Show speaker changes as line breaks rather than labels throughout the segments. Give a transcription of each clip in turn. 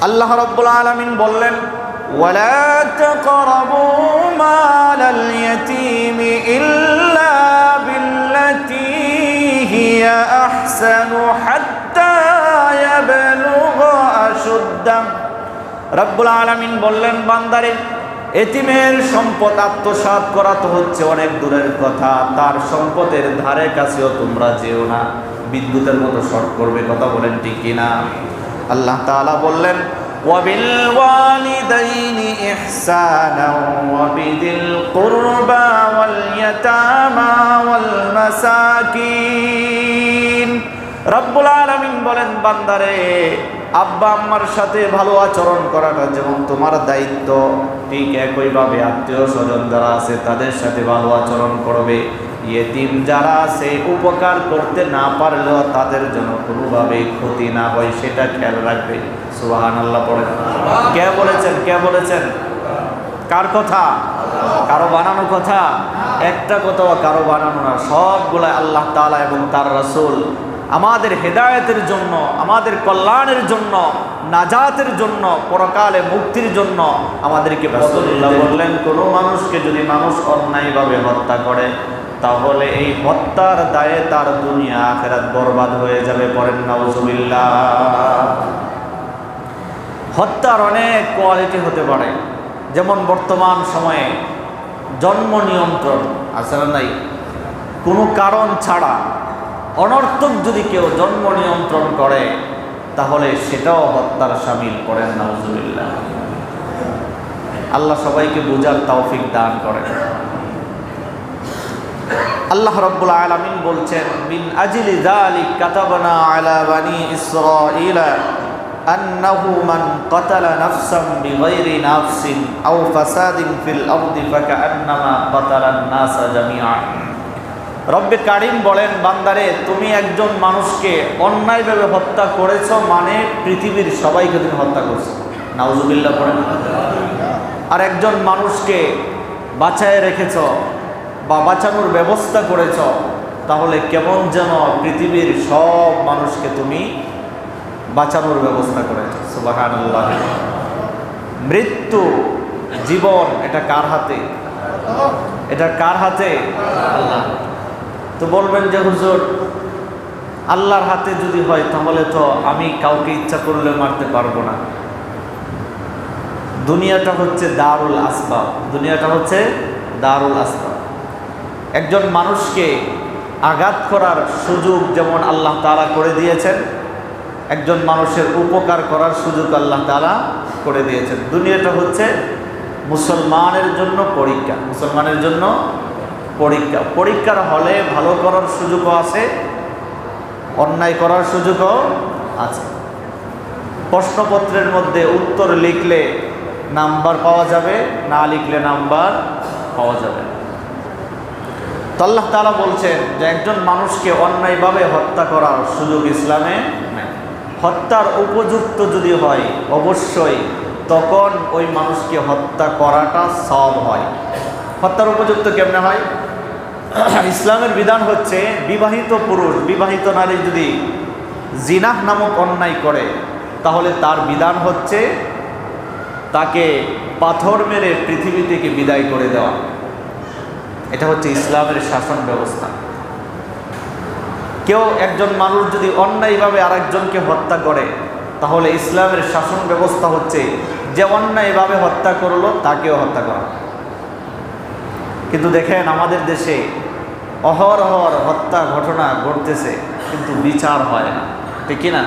আল্লাহ রাব্বুল আলামিন বললেন, ওয়ালা তাকরাবু মালাল ইয়াতীমি ইল্লা বিল্লাতী হিয়া আহসানু হাত্তা ইয়াবলুগা আশুদ্দাহ। রাব্বুল আলামিন বললেন, বান্দারে, এতিমের সম্পদ আত্মসাৎ করা তো হচ্ছে অনেক দূরের কথা, তার সম্পদের ধারে কাছেও তোমরা যেও না, বিদ্যুতের মতো শর্ট করবে। কথা বলেন ঠিক কিনা? আল্লাহ তাআলা বললেন, ওয়াবিল ওয়ালিদাইনি ইহসানাও ওয়াবিদিল কুরবা ওয়াল ইয়াতামা ওয়াল মাসাকিন। রব্বুল আলামিন বলেন, বান্দারে, আব্বা আম্মার সাথে ভালো আচরণ করাটা যেমন তোমার দায়িত্ব, ঠিক একইভাবে আত্মীয় স্বজন যারা আছে তাদের সাথে ভালো আচরণ করবে। ইয়েতিম যারা আছে, উপকার করতে না পারলেও তাদের জন্য কোনোভাবেই ক্ষতি না হয় সেটা খেয়াল রাখবে। সুবহানাল্লাহ পড়েন। কে বলেছেন? কে বলেছেন? কার কথা? কারো বানানো কথা? একটা কথাও কারো বানানো না, সবগুলা আল্লাহ তাআলা এবং তার রাসূল আমাদের হেদায়েতের জন্য, আমাদের কল্যাণের জন্য, নাজাতের জন্য, পরকালে মুক্তির জন্য আমাদেরকে রাসূলুল্লাহ বললেন, কোনো মানুষকে যদি মানুষ অন্যায়ভাবে হত্যা করে তাহলে এই হত্যার দায়ে তার দুনিয়া আখিরাত বরবাদ হয়ে যাবে। পড়েন নাউজুবিল্লাহ। হত্যার অনেক কোয়ালিটি হতে পারে, যেমন বর্তমান সময়ে জন্ম নিয়ন্ত্রণ আছে না নাই? কোনো কারণ ছাড়া অনর্থক যদি কেউ জন্ম নিয়ন্ত্রণ করে তাহলে সেটাও হত্যার শামিল। করেন নাউজুবিল্লাহ। আল্লাহ সবাইকে বুঝার তৌফিক দান করেন। আল্লাহ রাব্বুল আলামিন বলছেন, মিন আজলি যালিক কাতাবনা আলা বানি ইসরাঈলা আন্নাহু মান কাতালা নাফসান বিগাইরি নাফসিন আও ফাসাদিন ফিল আরদি ফাকান্নামা কাতালান নাসা জামিআন। রব্বে কারিম বলেন, বান্দারে, তুমি একজন মানুষকে অন্যায়ভাবে হত্যা করেছো, মানে পৃথিবীর সবাইকে তুমি হত্যা করছো। নাউজুবিল্লাহ পড়েন। আর একজন মানুষকে বাঁচায় রেখেছো বা বাঁচানোর ব্যবস্থা করেছো, তাহলে কেমন যেন পৃথিবীর সব মানুষকে তুমি বাঁচানোর ব্যবস্থা করেছো। সুবহানাল্লাহ। মৃত্যু, জীবন, এটা কার হাতে? এটা কার হাতে? আল্লাহ। তো বলবেন যে হুজুর, আল্লাহর হাতে যদি হয় তাহলে তো আমি কাউকে ইচ্ছা করলে মারতে পারবো না। দুনিয়াটা হচ্ছে দারুল আসবাব। দুনিয়াটা হচ্ছে দারুল আসবাব। একজন মানুষকে আঘাত করার সুযোগ যেমন আল্লাহ তাআলা করে দিয়েছেন, একজন মানুষের উপকার করার সুযোগ আল্লাহ তাআলা করে দিয়েছেন। দুনিয়াটা হচ্ছে মুসলমানের জন্য পরীক্ষা। মুসলমানের জন্য পরীক্ষা। পরীক্ষার হলে ভালো করার সুযোগও আছে, অন্যায় করার সুযোগও আছে। প্রশ্নপত্রের মধ্যে উত্তর লিখলে নাম্বার পাওয়া যাবে, না লিখলে নাম্বার পাওয়া যাবে। তো আল্লাহ তাআলা বলছেন যে একজন মানুষকে অন্যায়ভাবে হত্যা করার সুযোগ ইসলামে নেই। হত্যার উপযুক্ত যদি হয় অবশ্যই তখন ওই মানুষকে হত্যা করাটা সওয়াব হয়। হত্যার উপযুক্ত কেমনে হয়? ইসলামের বিধান হচ্ছে, বিবাহিত পুরুষ বিবাহিত নারী যদি জিনাহ নামক অন্যায় করে তাহলে তার বিধান হচ্ছে তাকে পাথর মেরে পৃথিবী থেকে বিদায় করে দেওয়া। এটা হচ্ছে ইসলামের শাসন ব্যবস্থা। কেউ একজন মানুষ যদি অন্যায়ভাবে আরেকজনকে হত্যা করে তাহলে ইসলামের শাসন ব্যবস্থা হচ্ছে যে অন্যায়ভাবে হত্যা করলো তাকেও হত্যা করা। কিন্তু দেখেন আমাদের দেশে অহরহর হত্যা ঘটনা ঘটতেছে, কিন্তু বিচার হয় না, ঠিক কিনা?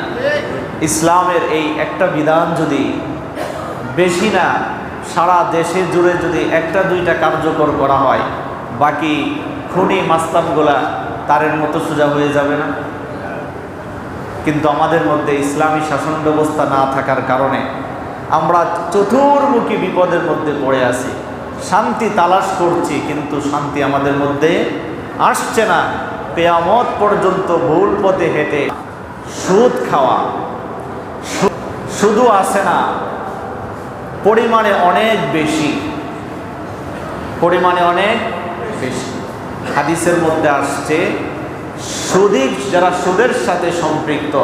ইসলামের এই একটা বিধান যদি বেশি না সারা দেশে জুড়ে যদি একটা দুইটা কার্যকর করা হয়, বাকি খুনি মাস্তানগুলা তারের মতো সোজা হয়ে যাবে না? কিন্তু আমাদের মধ্যে ইসলামী শাসন ব্যবস্থা না থাকার কারণে আমরা চতুর্মুখী বিপদের মধ্যে পড়ে আছি। শান্তি তালাশ করছি কিন্তু শান্তি আমাদের মধ্যে আসছে না। কিয়ামত পর্যন্ত ভুল পথে হেঁটে সুদ খাওয়া শুধু আসে না, পরিমাণে অনেক বেশি, পরিমাণে অনেক বেশি। হাদিসের মধ্যে আসছে সুদী যারা সুদের সাথে সম্পৃক্ত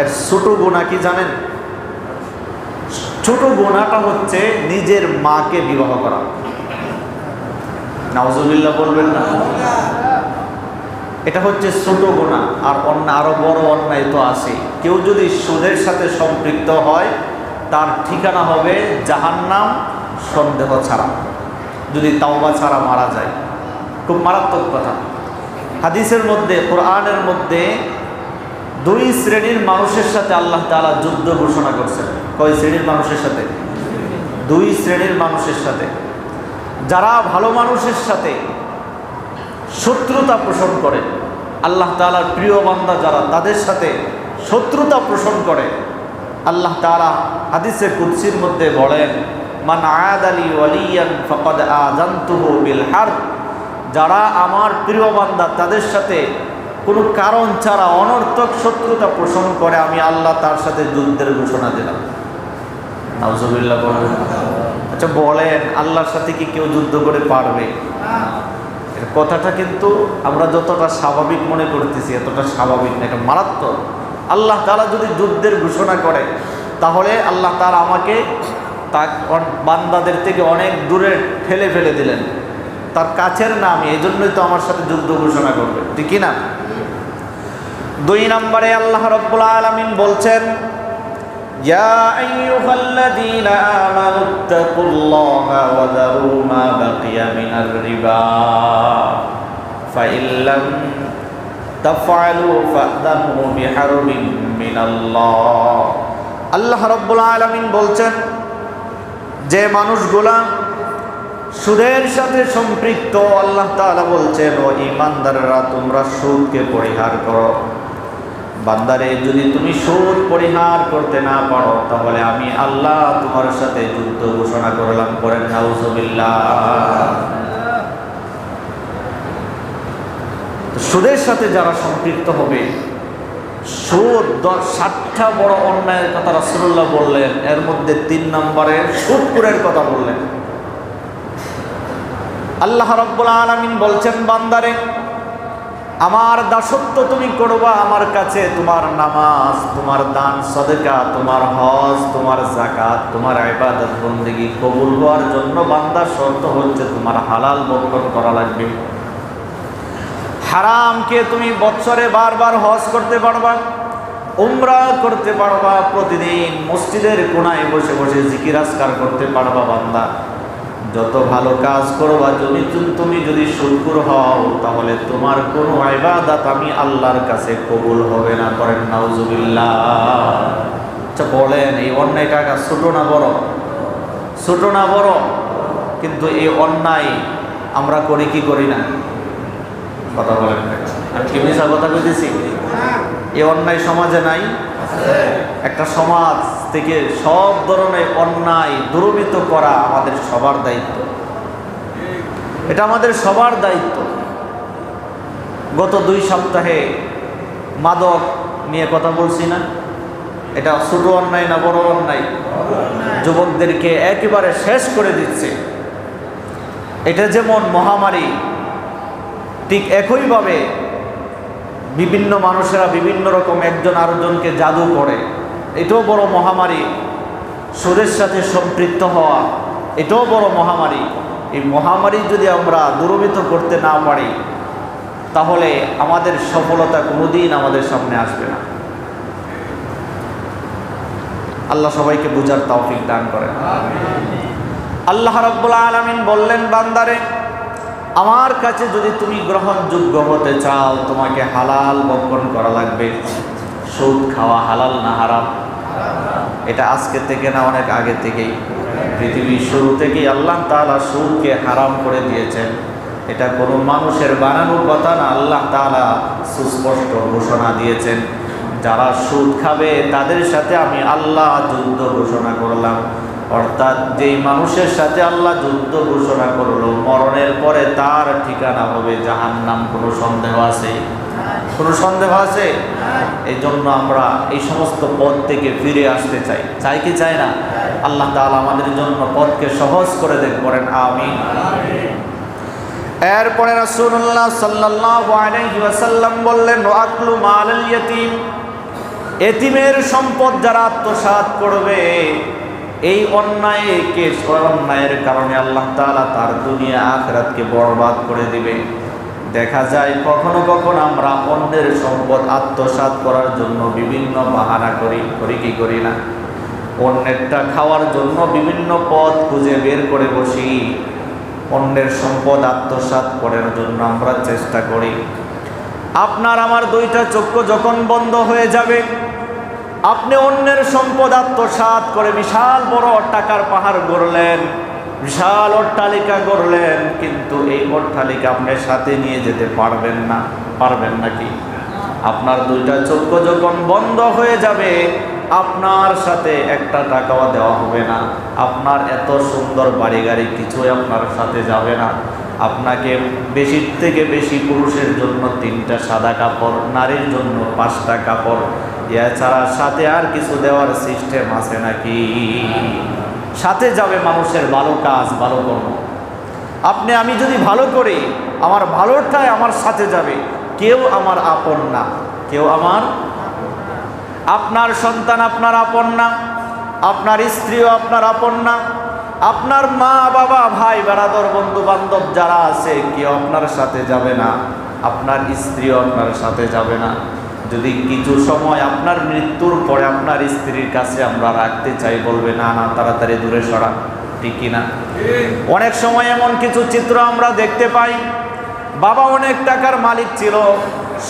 এর ছোট গুনাহ কি জানেন? ছোট গুনাহটা হচ্ছে নিজের মাকে বিবাহ করা। নাউজুবিল্লাহ বলবেন না? এটা হচ্ছে ছোট গুনাহ। আর আরো বড় অন্যায় তো আছে। কেউ যদি সুদের সাথে সম্পৃক্ত হয় তার ঠিকানা হবে জাহান্নাম, সন্দেহ ছাড়া, যদি তাওবা ছাড়া মারা যায়। খুব মারাত্মক কথা। হাদিসের মধ্যে, কোরআনের মধ্যে দুই শ্রেণীর মানুষের সাথে আল্লাহ তাআলা যুদ্ধ ঘোষণা করছেন। কয় শ্রেণীর মানুষের সাথে? দুই শ্রেণীর মানুষের সাথে। যারা ভালো মানুষের সাথে শত্রুতা পোষণ করে, আল্লাহ তাআলার প্রিয় বান্দা যারা, তাদের সাথে শত্রুতা পোষণ করে, আল্লাহ তাআলা হাদিসে কুদসির মধ্যে বলেন, মান আদালি ওয়ালিয়ান ফাকাদ আযানতুহু বিল হারব। যারা আমার প্রিয় বান্দা তাদের সাথে কোনো কারণ ছাড়া অনর্থক শত্রুতা পোষণ করে, আমি আল্লাহ তার সাথে যুদ্ধের ঘোষণা দিলাম। নাউজুবিল্লাহ বলেন। আচ্ছা বলেন, আল্লাহর সাথে কি কেউ যুদ্ধ করে পারবে? কথাটা কিন্তু আমরা যতটা স্বাভাবিক মনে করতেছি এতটা স্বাভাবিক না, এটা মারাত্মক। আল্লাহ তাআলা যদি যুদ্ধের ঘোষণা করে তাহলে আল্লাহ তাআলা আমাকে তার বান্দাদের থেকে অনেক দূরে ঠেলে ফেলে দিলেন, তার কাছের না আমি, এই জন্যই তো আমার সাথে যুদ্ধ ঘোষণা করবে, ঠিক না? দুই নম্বরে আল্লাহ রাব্বুল আলামিন বলছেন, ইয়া আইয়ুহাল্লাযীনা আমানুত্তাকুল্লাহা ওয়া যারু মা বাকিয়া মিনার রিবা ফাইন লাম তাফআলু ফা'যানু বিহারবিন মিনাল্লাহ। আল্লাহ রাব্বুল আলামিন বলছেন, যে মানুষগুলা সুদের সাথে সম্পৃক্ত, আল্লাহ তাআলা বলছেন, ও ঈমানদাররা তোমরা সুদকে পরিহার করো। বান্দারে, যদি তুমি সুদ পরিহার করতে না পারো তাহলে আমি আল্লাহ তোমার সাথে যুদ্ধ ঘোষণা করলাম। করেন নাউজুবিল্লাহ। সুদের সাথে যারা সম্পৃক্ত হবে, সুদ 60টা বড় অন্যায়ের কথা রাসূলুল্লাহ বললেন, এর মধ্যে 3 নম্বরে সুদখোরের কথা বললেন। আল্লাহ রাব্বুল আলামিন বলছেন, বান্দারে আমার দাসত্ব তুমি করবা, আমার কাছে তোমার নামাজ, তোমার দান সদকা, তোমার হজ, তোমার যাকাত, তোমার ইবাদত বন্দেগী কবুল হওয়ার জন্য বান্দার শর্ত হচ্ছে তোমার হালাল বর্জন করা লাগবে। হারামকে তুমি বছরে বারবার হজ করতে পারবা, উমরা করতে পারবা, প্রতিদিন মসজিদের কোণায় বসে বসে জিকির আজকার করতে পারবা। বান্দা যত ভালো কাজ করবা, তুমি যদি শুকর হও তাহলে তোমার কোনো ইবাদত আমি আল্লাহর কাছে কবুল হবে না। করেন নাউজুবিল্লাহ। আচ্ছা বলেন, এই অন্যায়টা ছোট না বড়? ছোট না বড়? কিন্তু এই অন্যায় আমরা করি কি করি না? কথা বলেন, আমি কি মিছা কথা বলতেছি? এই অন্যায় সমাজে নাই? একটা সমাজ থেকে সব ধরনের অন্যায় দূরীভূত করা আমাদের সবার দায়িত্ব। এটা আমাদের সবার দায়িত্ব। গত 2 সপ্তাহে মাদক নিয়ে কথা বলছি না? এটা ছোট অন্যায় না বড় অন্যায়? যুবকদেরকে একেবারে শেষ করে দিচ্ছে। এটা যেমন মহামারী, ঠিক একইভাবে বিভিন্ন মানুষেরা বিভিন্ন রকম একজন আরেকজনকে জাদু করে, এটাও বড় মহামারী। সুদের সাথে সম্পৃক্ত হওয়া, এটাও বড় মহামারী। এই মহামারী যদি আমরা দূরীভূত করতে না পারি তাহলে আমাদের সফলতা কোনোদিন আমাদের সামনে আসবে না। আল্লাহ সবাইকে বুঝার তৌফিক দান করেন। আল্লাহ রাব্বুল আলামিন বললেন, বান্দারে আমার কাছে যদি তুমি গ্রহণযোগ্য হতে চাও তোমাকে হালাল ভক্ষণ করা লাগবে। সুদ খাওয়া হালাল না হারাম? এটা আজকে থেকে না, অনেক আগে থেকেই, পৃথিবীর শুরু থেকেই আল্লাহ তাআলা সুদকে হারাম করে দিয়েছেন। এটা কোনো মানুষের বানানো কথা না, আল্লাহ তাআলা সুস্পষ্ট ঘোষণা দিয়েছেন, যারা সুদ খাবে তাদের সাথে আমি আল্লাহ যুদ্ধ ঘোষণা করলাম। অর্থাৎ যেই মানুষের সাথে আল্লাহ যুদ্ধ ঘোষণা করলো, মরণের পরে তার ঠিকানা হবে জাহান্নাম। কোনো সন্দেহ আছে? কোনো সন্দেহ আছে? এই জন্য আমরা এই সমস্ত পথ থেকে ফিরে আসতে চাই। চাই কি চাই না? আল্লাহ তাআলা আমাদের জন্য পথকে সহজ করে দেন। করেন আমিন। এরপরে রাসূলুল্লাহ সাল্লাল্লাহু আলাইহি ওয়াসাল্লাম বললেন, ওয়াকলু মালাল ইয়াতীম, এতিমের সম্পদ যারা আত্মসাৎ করবে এই অন্যায়ের কারণে আল্লাহ তাআলা তার দুনিয়া আখিরাতকে বরবাদ করে দিবে। দেখা যায় কখনো কখনো আমরা অন্যের সম্পদ আত্মসাৎ করার জন্য বিভিন্ন বাহানা করি কি করি না? অন্যেরটা খাওয়ার জন্য বিভিন্ন পথ খুঁজে বের করে বসি। অন্যের সম্পদ আত্মসাৎ করার জন্য আমরা চেষ্টা করি। আপনার আমার দুইটা চক্ষু যখন বন্ধ হয়ে যাবে, আপনি অন্যের সম্পদ আত্মসাৎ করে বিশাল বড় টাকার পাহাড় গড়লেন, বিশাল অট্টালিকা গড়লেন, কিন্তু এই অট্টালিকা আপনি সাথে নিয়ে যেতে পারবেন না। পারবেন নাকি? আপনার দুইটা চক্ষু যখন বন্ধ হয়ে যাবে, আপনার সাথে একটা টাকাও দেওয়া হবে না। আপনার এত সুন্দর বাড়ি গাড়ি কিছুই আপনার সাথে যাবে না। আপনাকে বেশির থেকে বেশি পুরুষের জন্য 3টা সাদা কাপড়, নারীর জন্য 5টা কাপড়, এছাড়া সাথে আর কিছু দেওয়ার সিস্টেম আছে নাকি? সাথে যাবে মানুষের ভালো কাজ, ভালো কর্ম। আমি যদি ভালো করি, আমার ভালোটাই আমার সাথে যাবে। কেউ আমার আপন না, কেউ আপনার সন্তান আপনার আপন না, আপনার স্ত্রীও আপনার আপন না, আপনার মা বাবা ভাই বেরাদর বন্ধু বান্ধব যারা আছে কেউ আপনার সাথে যাবে না, আপনার স্ত্রীও আপনার সাথে যাবে না। যদি কিছু সময় আপনার মৃত্যুর পরে আপনার স্ত্রীর কাছে আমরা রাখতে চাই, বলবে না না তাড়াতাড়ি দূরে সরা, ঠিক কিনা? অনেক সময় এমন কিছু চিত্র আমরা দেখতে পাই, বাবা অনেক টাকার মালিক ছিল,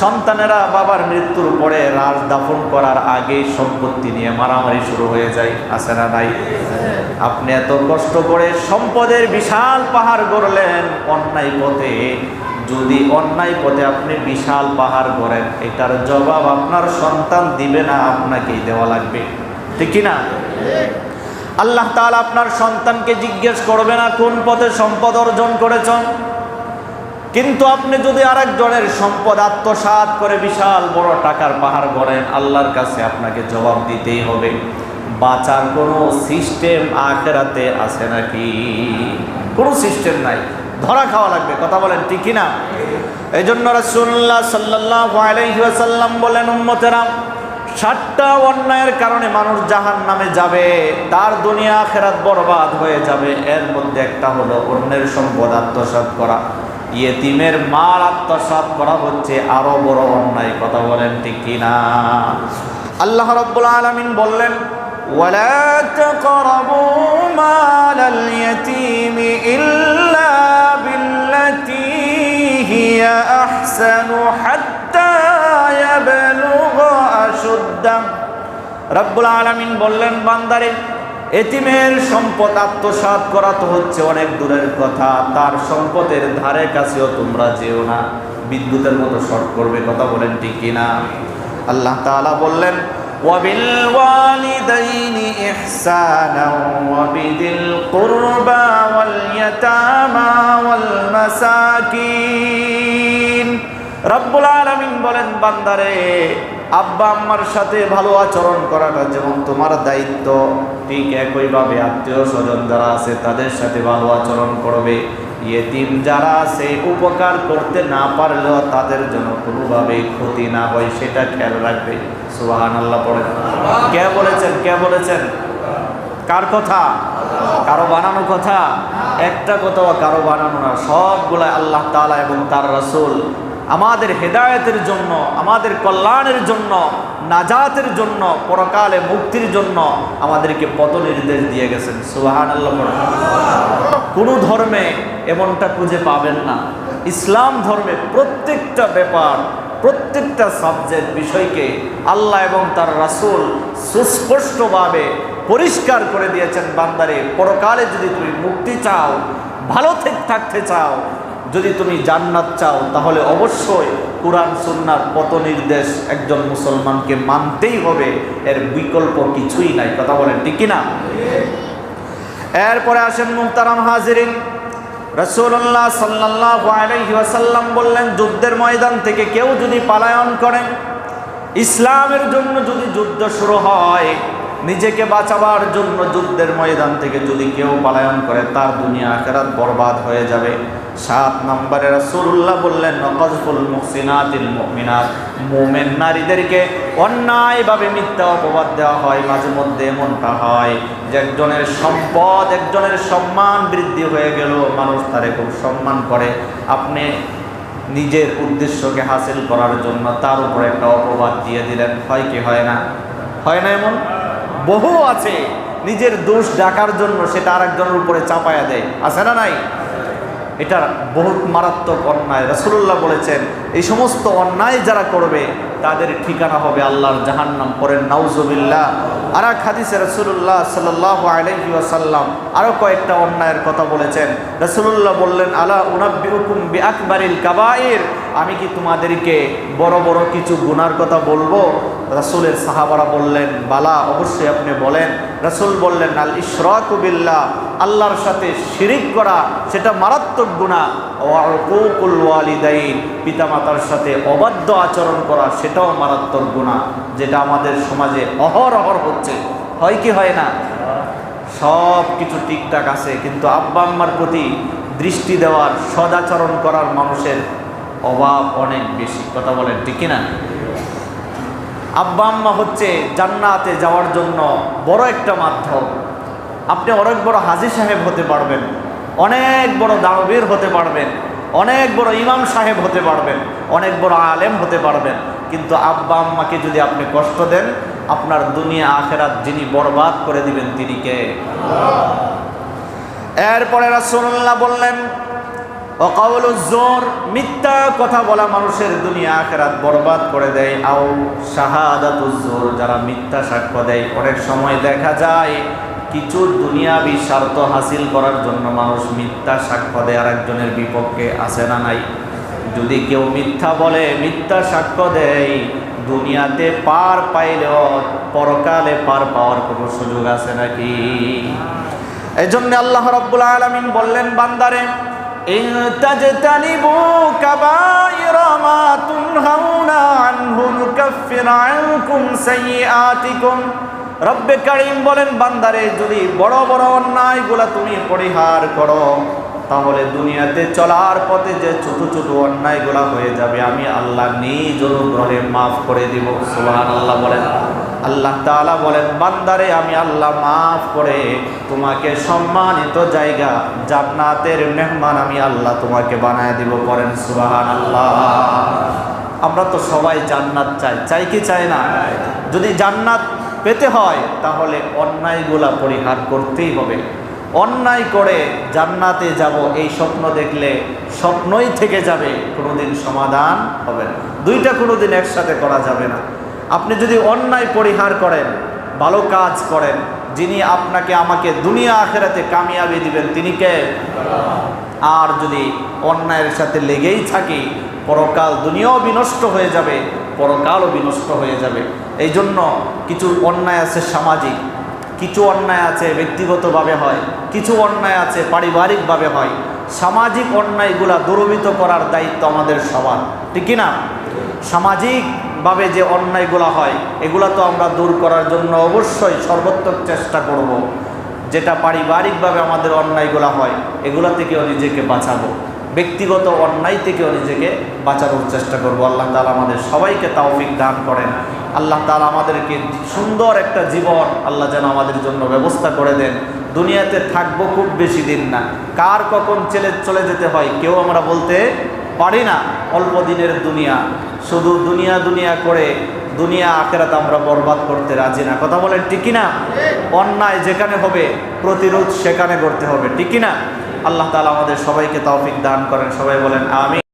সন্তানেরা বাবার মৃত্যুর পরে লাশ দাফন করার আগে সম্পত্তি নিয়ে মারামারি শুরু হয়ে যায়, আছে না নাই? আপনি এত কষ্ট করে সম্পদের বিশাল পাহাড় গড়লেন অন্যায় পথে, যদি অন্যায় পথে আপনি বিশাল পাহাড় গড়েন, এটার জবাব আপনার সন্তান দিবে না, আপনাকেই দেওয়া লাগবে, ঠিক কিনা? আল্লাহ তাআলা আপনার সন্তানকে জিজ্ঞেস করবে না কোন পথে সম্পদ অর্জন করেছেন, কিন্তু আপনি যদি আরেকজনের সম্পদ আত্মসাৎ করে বিশাল বড় টাকার পাহাড় গড়েন, আল্লাহর কাছে আপনাকে জবাব দিতেই হবে। বাঁচার কোনো সিস্টেম আখিরাতে আছে নাকি? কোনো সিস্টেম নাই, ধরা খাওয়া লাগবে, কথা বলেন ঠিক কিনা? এই জন্য রাসূলুল্লাহ সাল্লাল্লাহু আলাইহি ওয়াসাল্লাম বলেন, উম্মতেরা 7টা অন্যায়ের কারণে মানুষ জাহান্নামে যাবে, তার দুনিয়া আখিরাত বরবাদ হয়ে যাবে। এর মধ্যে একটা হলো অন্যের সম্পদ আত্মসাৎ করা। ইয়েতিমের মাল আত্মসাৎ করা হচ্ছে আরো বড় অন্যায়, কথা বলেন ঠিক কিনা? আল্লাহ রাব্বুল আলামিন বললেন, ওয়ালা তাকরাবু মালাল ইয়াতীমি ইল্লা বিল্লাতী হিয়া আহসানু হাত্তা ইয়াবলুগা আশুদ্দাহ। রাব্বুল আলামিন বললেন, বান্দারে, এতিমের সম্পদ আত্মসাৎ করা তো হচ্ছে অনেক দূরের কথা, তার সম্পদের ধারে কাছেও তোমরা যেও না, বিদ্যুতের মতো শর্ট করবে, কথা বলেন ঠিক কিনা? আল্লাহ তাআলা বললেন, ওয়াবিল ওয়ালিদাইনি ইহসানাও ওয়াবিদিল কুরবা ওয়াল ইয়াতামা ওয়াল মাসাকিন। রব্বুল আলামিন বলেন, বান্দারে, আব্বা আম্মার সাথে ভালো আচরণ করাটা যেমন তোমার দায়িত্ব, ঠিক একইভাবে আত্মীয় স্বজন যারা আছে তাদের সাথে ভালো আচরণ করবে। ইয়েতিম যারা আছে উপকার করতে না পারলেও তাদের জন্য কোনোভাবে ক্ষতি না হয় সেটা খেয়াল রাখবে। সুবহানাল্লাহ পড়েন। কে বলেছেন? কে বলেছেন? কার কথা? কারো বানানো কথা? একটা কথাও কারো বানানো না, সবগুলা আল্লাহ তাআলা এবং তার রাসূল আমাদের হেদায়েতের জন্য, আমাদের কল্যাণের জন্য, নাজাতের জন্য, পরকালে মুক্তির জন্য আমাদেরকে পথ নির্দেশ দিয়ে গেছেন। সুবহানাল্লাহ। কোনো ধর্মে এমনটা খুঁজে পাবেন না। ইসলাম ধর্মে প্রত্যেকটা ব্যাপার, প্রত্যেকটা সাবজেক্ট বিষয়কে আল্লাহ এবং তার রাসূল সুস্পষ্টভাবে পরিষ্কার করে দিয়েছেন। বান্দারে, পরকালে যদি তুমি মুক্তি চাও, ভালো থাকতে চাও, যদি তুমি জান্নাত চাও, তাহলে অবশ্যই কুরআন সুন্নাহর পথ নির্দেশ একজন মুসলমানকে মানতেই হবে, এর বিকল্প কিছুই নাই, কথা বলেন ঠিক কিনা? এরপরে আসেন মুহতারাম হাজিরিন, রাসূলুল্লাহ সাল্লাল্লাহু আলাইহি ওয়াসাল্লাম বললেন, যুদ্ধের ময়দান থেকে কেউ যদি পলায়ন করে, ইসলামের জন্য যদি যুদ্ধ শুরু হয়, নিজেকে বাঁচাবার জন্য যুদ্ধের ময়দান থেকে যদি কেউ পলায়ন করে, তার দুনিয়া আখিরাত বরবাদ হয়ে যাবে। 7 নম্বরে রাসূলুল্লাহ বললেন ওয়াকাযফুল মুহসিনাতিল মুমিনাত, মুমিন নারীদেরকে অন্যায়ভাবে মিথ্যা অপবাদ দেওয়া হয়। মাঝে মধ্যে এমনটা হয় যে একজনের সম্পদ, একজনের সম্মান বৃদ্ধি হয়ে গেল, মানুষ তারে খুব সম্মান করে, আপনি নিজের উদ্দেশ্যকে হাসিল করার জন্য তার উপরে একটা অপবাদ দিয়ে দিলেন। হয় কি হয় না? হয় না? এমন বহু আছে, নিজের দোষ ঢাকার জন্য সেটা আরেকজনের উপরে চাপায়া দেয়, আছে না নাই? এটা বহুত মারাত্মক অন্যায়। রাসূলুল্লাহ বলেছেন এই সমস্ত অন্যায় যারা করবে তাদের ঠিকানা হবে আল্লাহর জাহান্নাম। পড়েন নাউজুবিল্লাহ। আর এক হাদিসে রাসূলুল্লাহ সাল্লাল্লাহু আলাইহি ওয়াসাল্লাম আরও কয়েকটা অন্যায়ের কথা বলেছেন। রাসূলুল্লাহ বললেন আলা উনাব্বিউকুম বিআকবারিল কাবাইর, আমি কি তোমাদেরকে বড় বড় কিছু গুনার কথা বলবো? রাসূলের সাহাবারা বললেন বালা, অবশ্যই আপনি বলেন। রাসূল বললেন আল ইশরাকু বিল্লাহ, আল্লাহর সাথে শিরিক করা সেটা মারাত্মক গুনাহ। ওয়া উকুকুল ওয়ালিদাইন, পিতামাতার সাথে অবাধ্য আচরণ করা সেটাও মারাত্মক গুনাহ, যেটা আমাদের সমাজে অহরহ হচ্ছে। হয় কি হয় না? সব কিছু ঠিকঠাক আছে, কিন্তু আব্বা আম্মার প্রতি দৃষ্টি দেওয়ার, সদাচরণ করার মানুষের অভাব অনেক বেশি। কথা বলেন ঠিক না? আব্বা আম্মা হচ্ছে জান্নাতে যাওয়ার জন্য বড় একটা মাধ্যম। আপনি অনেক বড় হাজী সাহেব হতে পারবেন, অনেক বড় দাওবীর হতে পারবেন, অনেক বড় ইমাম সাহেব হতে পারবেন, অনেক বড় আলেম হতে পারবেন, কিন্তু আব্বা আম্মাকে যদি আপনি কষ্ট দেন, আপনার দুনিয়া আখেরাত যিনি বরবাদ করে দিবেন তিনি কে? এরপরে রাসূলুল্লাহ বললেন ওয়াকাউলুজ জুর, মিথ্যা কথা বলা মানুষের দুনিয়া আখেরাত বরবাদ করে দেয়। আও শাহাদাতুজ জুর, যারা মিথ্যা সাক্ষ্য দেয়। অনেক সময় দেখা যায় কিছু দুনিয়াবি স্বার্থ হাসিল করার জন্য মানুষ মিথ্যা সাক্ষ্য দেয় আরেকজনের বিপক্ষে, আছে না নাই? যদি কেউ মিথ্যা বলে, মিথ্যা সাক্ষ্য দেয়, দুনিয়াতে পার পাইলেও পরকালে পার পাওয়ার কোনো সুযোগ আছে নাকি? এই জন্য আল্লাহ রাব্বুল আলামিন বললেন বান্দারে ইন তাজতানিবু কাবাইরা মা তুনহাউনা আনহু নুকাফির আনকুম সাইয়্যাতিকুম। রব্বে কারীম বলেন বান্দারে যদি বড় বড় অন্যায়গুলা তুমি পরিহার করো, তাহলে দুনিয়াতে চলার পথে যে ছোট ছোট অন্যায়গুলা হয়ে যাবে আমি আল্লাহ নিজ অনুগ্রহে মাফ করে দিব। সুবহানাল্লাহ বলেন। আল্লাহ তাআলা বলেন বান্দারে আমি আল্লাহ মাফ করে তোমাকে সম্মানিত জায়গা জান্নাতের মেহমান আমি আল্লাহ তোমাকে বানায় দিব। পড়েন সুবহানাল্লাহ। আমরা তো সবাই জান্নাত চাই, চাই কি চাই না? যদি জান্নাত পেতে হয় তাহলে অন্যায়গুলা পরিহার করতেই হবে। অন্যায় করে জান্নাতে যাব এই স্বপ্ন দেখলে স্বপ্নই থেকে যাবে, কোনোদিন সমাধান হবে না। দুইটা কোনোদিন একসাথে করা যাবে না। আপনি যদি অন্যায় পরিহার করেন, ভালো কাজ করেন, যিনি আপনাকে আমাকে দুনিয়া আখেরাতে কামিয়াবি দিবেন তিনি কে? আর যদি অন্যায়ের সাথে লেগেই থাকি, পরকাল দুনিয়াও বিনষ্ট হয়ে যাবে, পরকালও বিনষ্ট হয়ে যাবে। এই জন্য কিছু অন্যায় আছে সামাজিক, কিছু অন্যায় আছে ব্যক্তিগতভাবে হয়, কিছু অন্যায় আছে পারিবারিকভাবে হয়। সামাজিক অন্যায়গুলা দূরীভূত করার দায়িত্ব আমাদের সবার, ঠিক কি না? সামাজিকভাবে যে অন্যায়গুলা হয় এগুলা তো আমরা দূর করার জন্য অবশ্যই সর্বোত্তম চেষ্টা করব। যেটা পারিবারিকভাবে আমাদের অন্যায়গুলা হয় এগুলা থেকেও নিজেকে বাঁচাবো, ব্যক্তিগত অন্যায় থেকেও নিজেকে বাঁচানোর চেষ্টা করব। আল্লাহ তাআলা আমাদের সবাইকে তৌফিক দান করেন। আল্লাহ তাআলা আমাদেরকে সুন্দর একটা জীবন আল্লাহ যেন আমাদের জন্য ব্যবস্থা করে দেন। দুনিয়াতে থাকবো খুব বেশি দিন না, কার কখন চলে যেতে হয় কেউ আমরা বলতে পারি না। অল্প দিনের দুনিয়া, শুধু দুনিয়া দুনিয়া করে দুনিয়া আখেরাত আমরা বরবাদ করতে রাজি না। কথা বলেন ঠিক কিনা? অন্যায় যেখানে হবে প্রতিরোধ সেখানে করতে হবে, ঠিক কিনা? আল্লাহ তাআলা আমাদের সবাইকে তৌফিক দান করেন। সবাই বলেন আমিন।